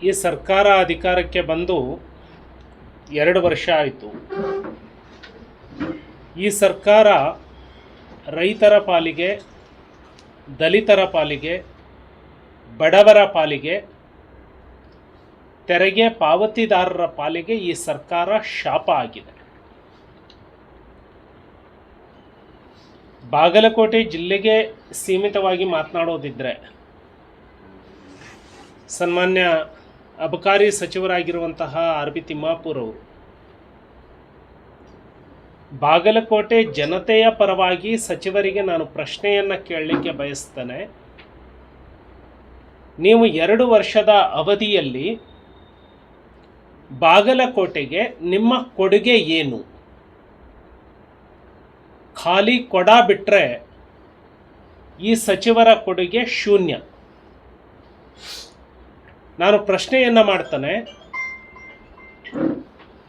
ಈ ಸರ್ಕಾರ ಅಧಿಕಾರಕ್ಕೆ ಬಂದು 2 ವರ್ಷ ಆಯಿತು. ಈ ಸರ್ಕಾರ ರೈತರ ಪಾಲಿಗೆ, ದಲಿತರ ಪಾಲಿಗೆ, ಬಡವರ ಪಾಲಿಗೆ, ತೆರಿಗೆ ಪಾವತಿದಾರರ ಪಾಲಿಗೆ ಈ ಸರ್ಕಾರ ಶಾಪ ಆಗಿದೆ. ಬಾಗಲಕೋಟೆ ಜಿಲ್ಲೆಗೆ ಸೀಮಿತವಾಗಿ ಮಾತನಾಡೋದಿದ್ದರೆ, ಸನ್ಮಾನ್ಯ ಅಬಕಾರಿ ಸಚಿವರಾಗಿರುವಂತಹ ಆರ್ ಬಿ ತಿಮ್ಮಾಪುರ್ ಅವರು ಬಾಗಲಕೋಟೆ ಜನತೆಯ ಪರವಾಗಿ ಸಚಿವರಿಗೆ ನಾನು ಪ್ರಶ್ನೆಯನ್ನು ಕೇಳಲಿಕ್ಕೆ ಬಯಸ್ತೇನೆ. ನೀವು 2 ವರ್ಷದ ಅವಧಿಯಲ್ಲಿ ಬಾಗಲಕೋಟೆಗೆ ನಿಮ್ಮ ಕೊಡುಗೆ ಏನು? ಖಾಲಿ ಕೊಡ ಬಿಟ್ಟರೆ ಈ ಸಚಿವರ ಕೊಡುಗೆ ಶೂನ್ಯ. ನಾನು ಪ್ರಶ್ನೆಯನ್ನು ಮಾಡ್ತಾನೆ,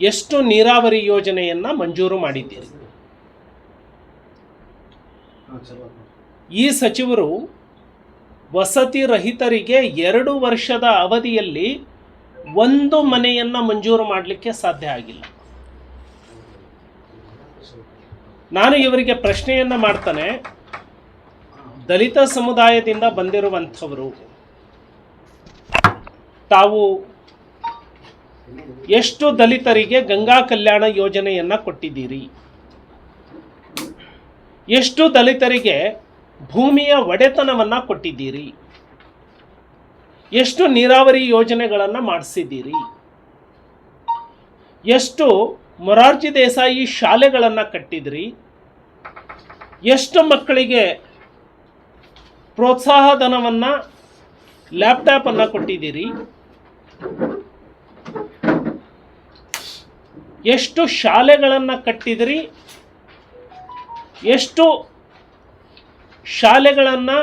ಎಷ್ಟು ನೀರಾವರಿ ಯೋಜನೆಯನ್ನು ಮಂಜೂರು ಮಾಡಿದ್ದೀರಿ? ಈ ಸಚಿವರು ವಸತಿ ರಹಿತರಿಗೆ 2 ವರ್ಷದ ಅವಧಿಯಲ್ಲಿ 1 ಮನೆಯನ್ನು ಮಂಜೂರು ಮಾಡಲಿಕ್ಕೆ ಸಾಧ್ಯ ಆಗಿಲ್ಲ. ನಾನು ಇವರಿಗೆ ಪ್ರಶ್ನೆಯನ್ನು ಮಾಡ್ತಾನೆ, ದಲಿತ ಸಮುದಾಯದಿಂದ ಬಂದಿರುವಂಥವರು ತಾವು ಎಷ್ಟು ದಲಿತರಿಗೆ ಗಂಗಾ ಕಲ್ಯಾಣ ಯೋಜನೆಯನ್ನು ಕೊಟ್ಟಿದ್ದೀರಿ? ಎಷ್ಟು ದಲಿತರಿಗೆ ಭೂಮಿಯ ಒಡೆತನವನ್ನು ಕೊಟ್ಟಿದ್ದೀರಿ? ಎಷ್ಟು ನೀರಾವರಿ ಯೋಜನೆಗಳನ್ನು ಮಾಡಿಸಿದ್ದೀರಿ? ಎಷ್ಟು ಮೊರಾರ್ಜಿ ದೇಸಾಯಿ ಶಾಲೆಗಳನ್ನು ಕಟ್ಟಿದ್ರಿ? ಎಷ್ಟು ಮಕ್ಕಳಿಗೆ ಪ್ರೋತ್ಸಾಹ ಧನವನ್ನು, ಲ್ಯಾಪ್ಟಾಪನ್ನು ಕೊಟ್ಟಿದ್ದೀರಿ? ಎಷ್ಟು ಶಾಲೆಗಳನ್ನು ಕಟ್ಟಿದ್ರಿ? ಎಷ್ಟು ಶಾಲೆಗಳನ್ನು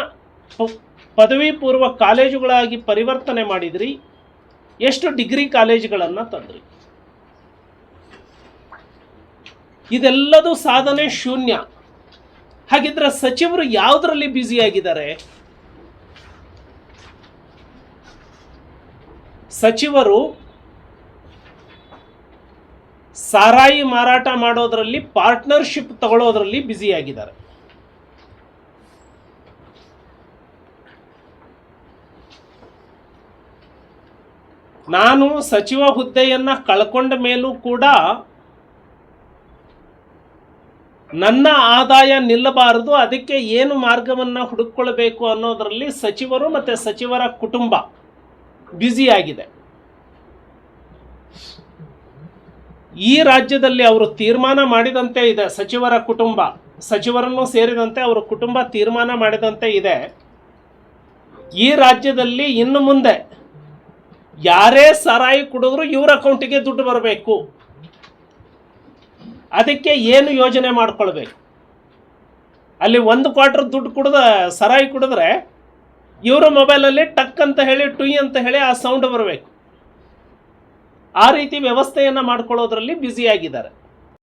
ಪದವಿ ಪೂರ್ವ ಕಾಲೇಜುಗಳಾಗಿ ಪರಿವರ್ತನೆ ಮಾಡಿದ್ರಿ? ಎಷ್ಟು ಡಿಗ್ರಿ ಕಾಲೇಜುಗಳನ್ನು ತಂದ್ರಿ? ಇದೆಲ್ಲದೂ ಸಾಧನೆ ಶೂನ್ಯ. ಹಾಗಿದ್ರೆ ಸಚಿವರು ಯಾವುದರಲ್ಲಿ ಬ್ಯುಸಿಯಾಗಿದ್ದಾರೆ? ಸಚಿವರು ಸಾರಾಯಿ ಮಾರಾಟ ಮಾಡೋದರಲ್ಲಿ, ಪಾರ್ಟ್ನರ್ಶಿಪ್ ತಗೊಳ್ಳೋದ್ರಲ್ಲಿ ಬ್ಯುಸಿಯಾಗಿದ್ದಾರೆ. ನಾನು ಸಚಿವ ಹುದ್ದೆಯನ್ನು ಕಳ್ಕೊಂಡ ಮೇಲೂ ಕೂಡ ನನ್ನ ಆದಾಯ ನಿಲ್ಲಬಾರದು, ಅದಕ್ಕೆ ಏನು ಮಾರ್ಗವನ್ನು ಹುಡುಕೊಳ್ಳಬೇಕು ಅನ್ನೋದರಲ್ಲಿ ಸಚಿವರು ಮತ್ತು ಸಚಿವರ ಕುಟುಂಬ ಬ್ಯುಸಿಯಾಗಿದೆ. ಈ ರಾಜ್ಯದಲ್ಲಿ ಅವರು ತೀರ್ಮಾನ ಮಾಡಿದಂತೆ ಇದೆ, ಸಚಿವರ ಕುಟುಂಬ, ಸಚಿವರನ್ನು ಸೇರಿದಂತೆ ಅವರ ಕುಟುಂಬ ತೀರ್ಮಾನ ಮಾಡಿದಂತೆ ಇದೆ, ಈ ರಾಜ್ಯದಲ್ಲಿ ಇನ್ನು ಮುಂದೆ ಯಾರೇ ಸಾರಾಯಿ ಕುಡಿದ್ರು ಇವ್ರ ಅಕೌಂಟಿಗೆ ದುಡ್ಡು ಬರಬೇಕು. ಅದಕ್ಕೆ ಏನು ಯೋಜನೆ ಮಾಡ್ಕೊಳ್ಬೇಕು? ಅಲ್ಲಿ 1 ಕ್ವಾರ್ಟರ್ ದುಡ್ಡು ಸಾರಾಯಿ ಕುಡಿದ್ರೆ ಇವರ ಮೊಬೈಲಲ್ಲಿ ಟಕ್ ಅಂತ ಹೇಳಿ, ಟುಯ್ ಅಂತ ಹೇಳಿ ಆ ಸೌಂಡ್ ಬರಬೇಕು. ಆ ರೀತಿ ವ್ಯವಸ್ಥೆಯನ್ನು ಮಾಡ್ಕೊಳ್ಳೋದ್ರಲ್ಲಿ ಬ್ಯುಸಿಯಾಗಿದ್ದಾರೆ.